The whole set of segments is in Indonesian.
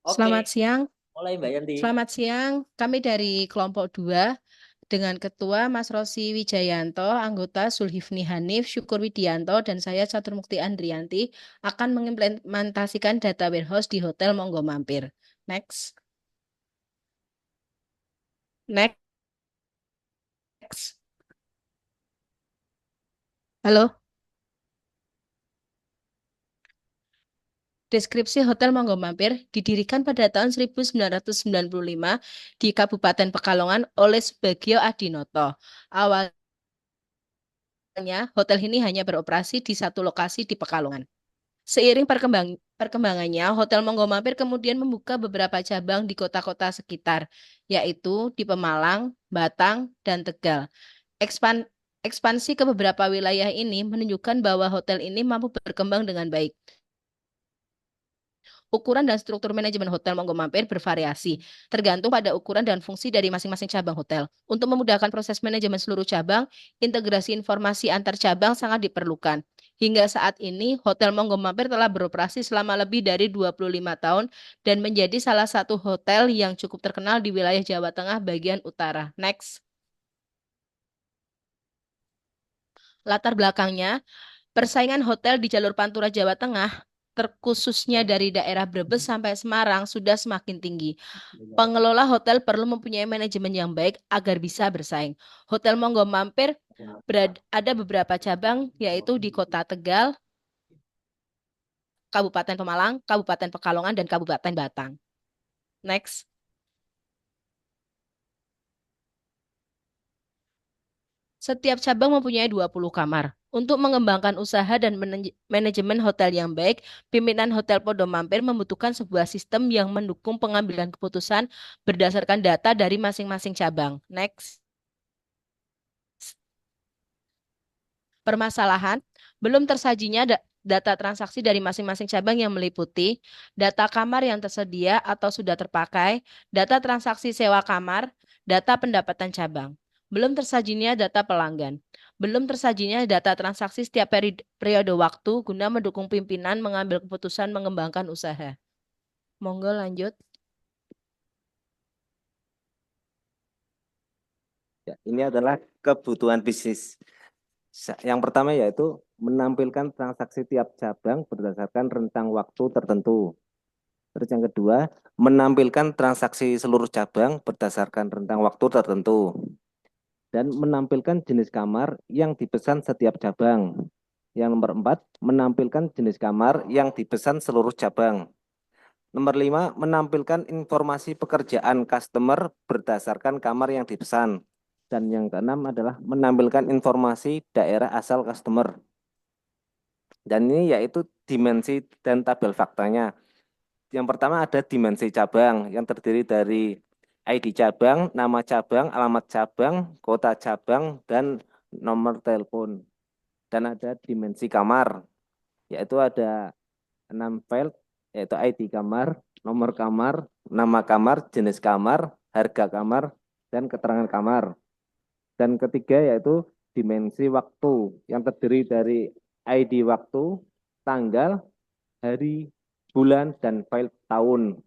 Oke, Selamat siang. mulai Mbak Yanti. Selamat siang. Kami dari kelompok 2 dengan Ketua Mas Rosi Wijayanto, anggota Zulhifni Hanif, Syukur Widianto, dan saya Caturmukti Andrianti akan mengimplementasikan data warehouse di Hotel Monggo Mampir. Next. Next. Halo. Deskripsi Hotel Monggo Mampir didirikan pada tahun 1995 di Kabupaten Pekalongan oleh Subagio Adinoto. Awalnya, hotel ini hanya beroperasi di satu lokasi di Pekalongan. Seiring perkembangannya, Hotel Monggo Mampir kemudian membuka beberapa cabang di kota-kota sekitar, yaitu di Pemalang, Batang, dan Tegal. Ekspansi ke beberapa wilayah ini menunjukkan bahwa hotel ini mampu berkembang dengan baik. Ukuran dan struktur manajemen hotel Monggo Mampir bervariasi, tergantung pada ukuran dan fungsi dari masing-masing cabang hotel. Untuk memudahkan proses manajemen seluruh cabang, integrasi informasi antar cabang sangat diperlukan. Hingga saat ini, Hotel Monggo Mampir telah beroperasi selama lebih dari 25 tahun dan menjadi salah satu hotel yang cukup terkenal di wilayah Jawa Tengah bagian utara. Next. Latar belakangnya, persaingan hotel di jalur Pantura Jawa Tengah, terkhususnya dari daerah Brebes sampai Semarang, sudah semakin tinggi. Pengelola hotel perlu mempunyai manajemen yang baik agar bisa bersaing. Hotel Monggo Mampir ada beberapa cabang, yaitu di Kota Tegal, Kabupaten Pemalang, Kabupaten Pekalongan, dan Kabupaten Batang. Next. Setiap cabang mempunyai 20 kamar. Untuk mengembangkan usaha dan manajemen hotel yang baik, pimpinan Hotel Podo Mampir membutuhkan sebuah sistem yang mendukung pengambilan keputusan berdasarkan data dari masing-masing cabang. Next. Permasalahan, belum tersajinya data transaksi dari masing-masing cabang yang meliputi data kamar yang tersedia atau sudah terpakai, data transaksi sewa kamar, data pendapatan cabang. Belum tersajinya data pelanggan. Belum tersajinya data transaksi setiap periode waktu guna mendukung pimpinan mengambil keputusan mengembangkan usaha. Monggo lanjut. Ya, ini adalah kebutuhan bisnis. Yang pertama yaitu menampilkan transaksi tiap cabang berdasarkan rentang waktu tertentu. Terus yang kedua, menampilkan transaksi seluruh cabang berdasarkan rentang waktu tertentu. Dan menampilkan jenis kamar yang dipesan setiap cabang. Yang nomor 4, menampilkan jenis kamar yang dipesan seluruh cabang. Nomor 5, menampilkan informasi pekerjaan customer berdasarkan kamar yang dipesan. Dan yang keenam adalah menampilkan informasi daerah asal customer. Dan ini yaitu dimensi dan tabel faktanya. Yang pertama ada dimensi cabang yang terdiri dari ID cabang, nama cabang, alamat cabang, kota cabang, dan nomor telepon. Dan ada dimensi kamar, yaitu ada 6 file, yaitu ID kamar, nomor kamar, nama kamar, jenis kamar, harga kamar, dan keterangan kamar. Dan ketiga yaitu dimensi waktu yang terdiri dari ID waktu, tanggal, hari, bulan, dan file tahun.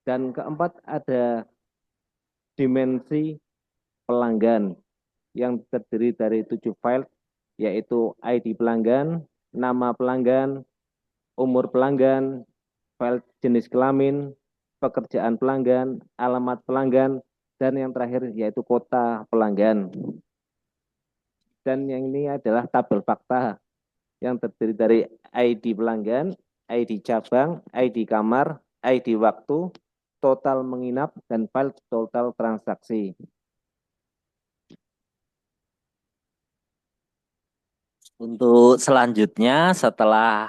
Dan keempat ada dimensi pelanggan yang terdiri dari 7 file, yaitu ID pelanggan, nama pelanggan, umur pelanggan, file jenis kelamin, pekerjaan pelanggan, alamat pelanggan, dan yang terakhir yaitu kota pelanggan. Dan yang ini adalah tabel fakta yang terdiri dari ID pelanggan, ID cabang, ID kamar, ID waktu, total menginap, dan file total transaksi. Untuk selanjutnya setelah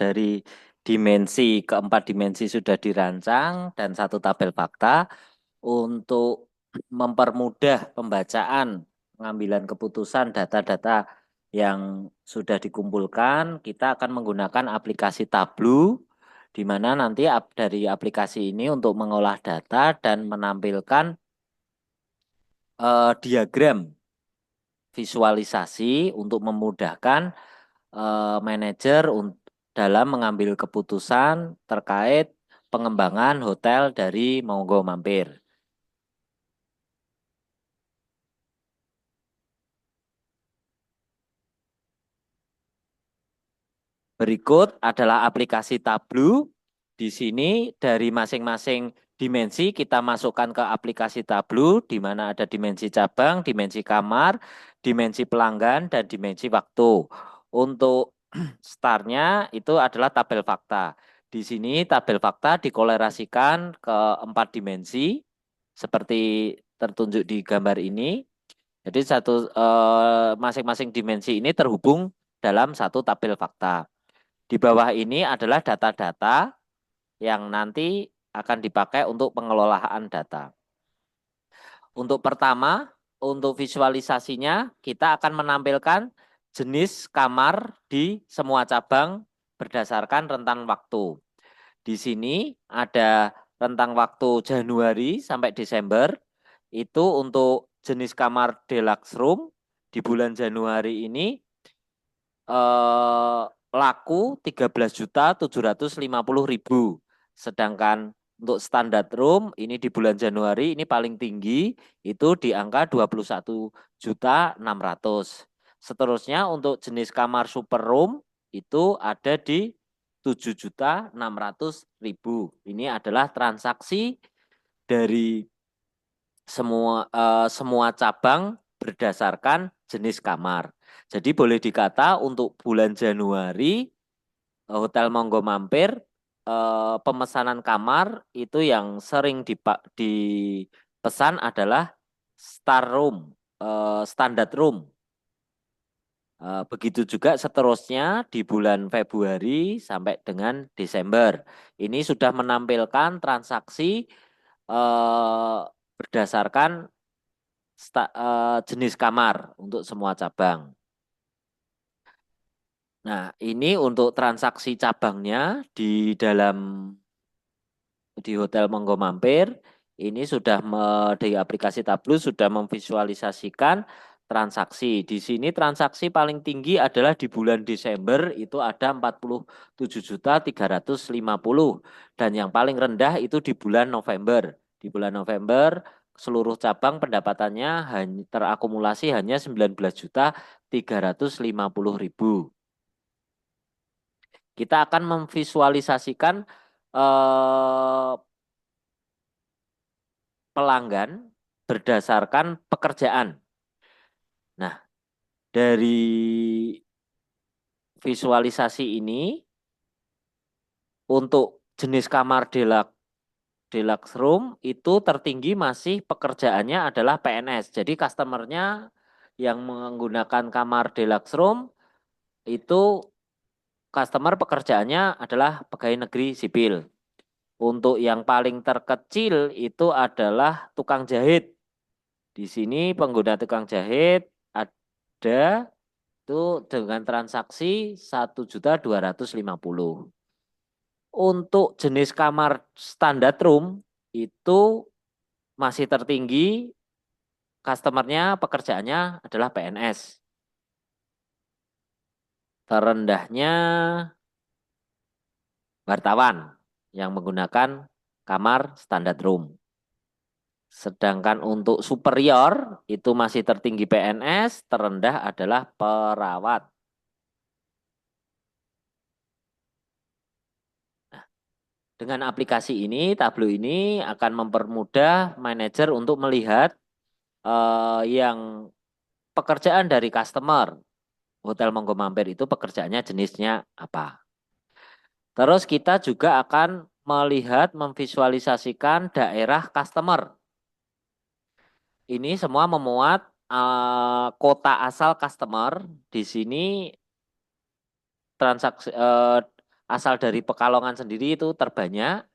dari keempat dimensi sudah dirancang dan satu tabel fakta, untuk mempermudah pembacaan pengambilan keputusan data-data yang sudah dikumpulkan, kita akan menggunakan aplikasi Tableau, di mana nanti dari aplikasi ini untuk mengolah data dan menampilkan diagram visualisasi untuk memudahkan manajer dalam mengambil keputusan terkait pengembangan hotel dari Monggo Mampir. Berikut adalah aplikasi Tableau. Di sini dari masing-masing dimensi kita masukkan ke aplikasi Tableau, di mana ada dimensi cabang, dimensi kamar, dimensi pelanggan, dan dimensi waktu. Untuk startnya itu adalah tabel fakta. Di sini tabel fakta dikolerasikan ke 4 dimensi, seperti tertunjuk di gambar ini. Jadi masing-masing dimensi ini terhubung dalam satu tabel fakta. Di bawah ini adalah data-data yang nanti akan dipakai untuk pengelolaan data. Untuk pertama, untuk visualisasinya kita akan menampilkan jenis kamar di semua cabang berdasarkan rentang waktu. Di sini ada rentang waktu Januari sampai Desember. Itu untuk jenis kamar deluxe room di bulan Januari ini laku 13.750.000. Sedangkan untuk standar room ini di bulan Januari ini paling tinggi itu di angka 21.600.000. Seterusnya untuk jenis kamar super room itu ada di 7.600.000. Ini adalah transaksi dari semua cabang berdasarkan jenis kamar. Jadi boleh dikata untuk bulan Januari Hotel Monggo Mampir pemesanan kamar itu yang sering dipesan adalah star room, standard room. Begitu juga seterusnya di bulan Februari sampai dengan Desember. Ini sudah menampilkan transaksi berdasarkan jenis kamar untuk semua cabang. Nah, ini untuk transaksi cabangnya di Hotel Monggo Mampir. Ini sudah di aplikasi Tableau sudah memvisualisasikan transaksi. Di sini transaksi paling tinggi adalah di bulan Desember itu ada 47.350 dan yang paling rendah itu di bulan November. Di bulan November seluruh cabang pendapatannya terakumulasi hanya 19.350.000. Kita akan memvisualisasikan pelanggan berdasarkan pekerjaan. Nah, dari visualisasi ini untuk jenis kamar deluxe room itu tertinggi masih pekerjaannya adalah PNS. Jadi customernya yang menggunakan kamar deluxe room itu customer pekerjaannya adalah pegawai negeri sipil. Untuk yang paling terkecil itu adalah tukang jahit. Di sini pengguna tukang jahit ada itu dengan transaksi 1.250.000. Untuk jenis kamar standar room itu masih tertinggi customernya pekerjaannya adalah PNS. Terendahnya wartawan yang menggunakan kamar standar room. Sedangkan untuk superior itu masih tertinggi PNS, terendah adalah perawat. Nah, dengan aplikasi ini, Tableau ini akan mempermudah manajer untuk melihat yang pekerjaan dari customer. Hotel Monggo Mampir itu pekerjaannya jenisnya apa. Terus kita juga akan melihat, memvisualisasikan daerah customer. Ini semua memuat kota asal customer. Di sini transaksi asal dari Pekalongan sendiri itu terbanyak.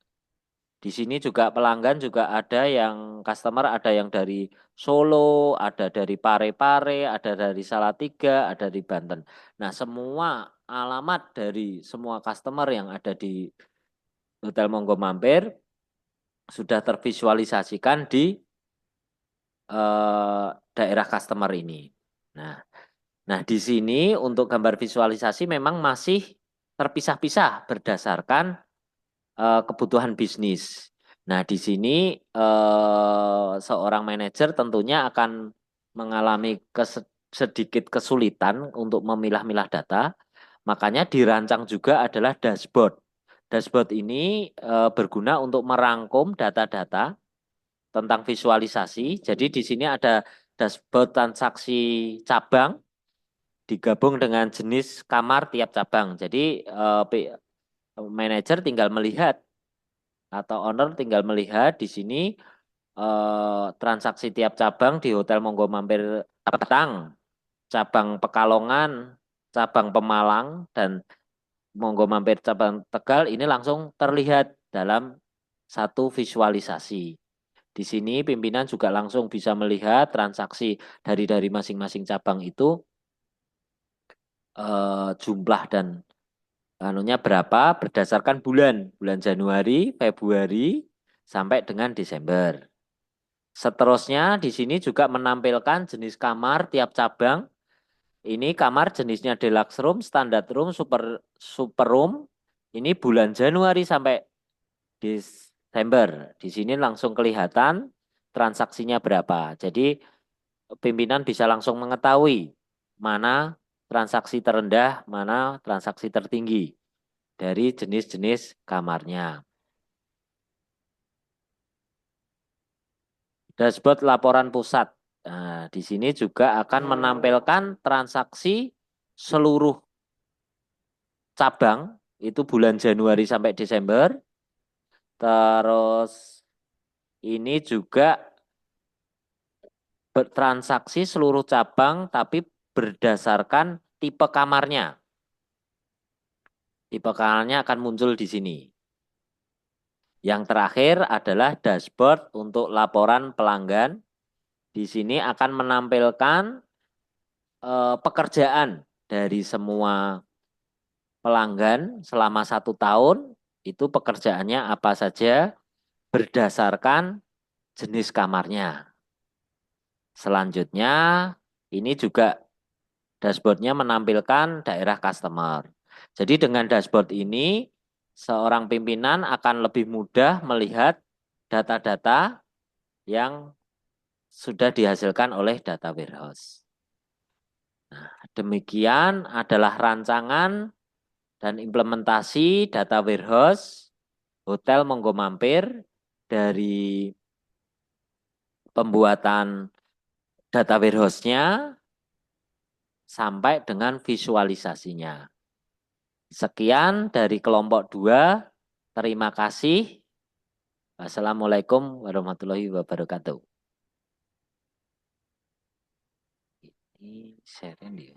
Di sini juga pelanggan juga ada yang customer, ada yang dari Solo, ada dari Parepare, ada dari Salatiga, ada dari Banten. Nah, semua alamat dari semua customer yang ada di Hotel Monggo Mampir sudah tervisualisasikan di daerah customer ini. Nah, di sini untuk gambar visualisasi memang masih terpisah-pisah berdasarkan kebutuhan bisnis. Nah, di sini seorang manajer tentunya akan mengalami sedikit kesulitan untuk memilah-milah data. Makanya dirancang juga adalah dashboard. Dashboard ini berguna untuk merangkum data-data tentang visualisasi. Jadi di sini ada dashboard transaksi cabang digabung dengan jenis kamar tiap cabang. Jadi manajer tinggal melihat atau owner tinggal melihat di sini transaksi tiap cabang di Hotel Monggo Mampir Petang, cabang Pekalongan, cabang Pemalang, dan Monggo Mampir cabang Tegal ini langsung terlihat dalam satu visualisasi. Di sini pimpinan juga langsung bisa melihat transaksi dari masing-masing cabang itu jumlah dan anunya berapa berdasarkan bulan Januari, Februari sampai dengan Desember. Seterusnya di sini juga menampilkan jenis kamar tiap cabang. Ini kamar jenisnya deluxe room, standard room, super room. Ini bulan Januari sampai Desember. Di sini langsung kelihatan transaksinya berapa. Jadi pimpinan bisa langsung mengetahui mana transaksi terendah, mana transaksi tertinggi dari jenis-jenis kamarnya. Dashboard laporan pusat. Nah, di sini juga akan menampilkan transaksi seluruh cabang itu bulan Januari sampai Desember. Terus ini juga bertransaksi seluruh cabang tapi berdasarkan tipe kamarnya. Tipe kamarnya akan muncul di sini. Yang terakhir adalah dashboard untuk laporan pelanggan. Di sini akan menampilkan pekerjaan dari semua pelanggan selama 1 tahun. Itu pekerjaannya apa saja berdasarkan jenis kamarnya. Selanjutnya, ini juga dashboardnya menampilkan daerah customer. Jadi dengan dashboard ini, seorang pimpinan akan lebih mudah melihat data-data yang sudah dihasilkan oleh data warehouse. Nah, demikian adalah rancangan dan implementasi data warehouse Hotel Monggo Mampir dari pembuatan data warehouse-nya sampai dengan visualisasinya. Sekian dari kelompok 2. Terima kasih. Wassalamualaikum warahmatullahi wabarakatuh. Ini share dia.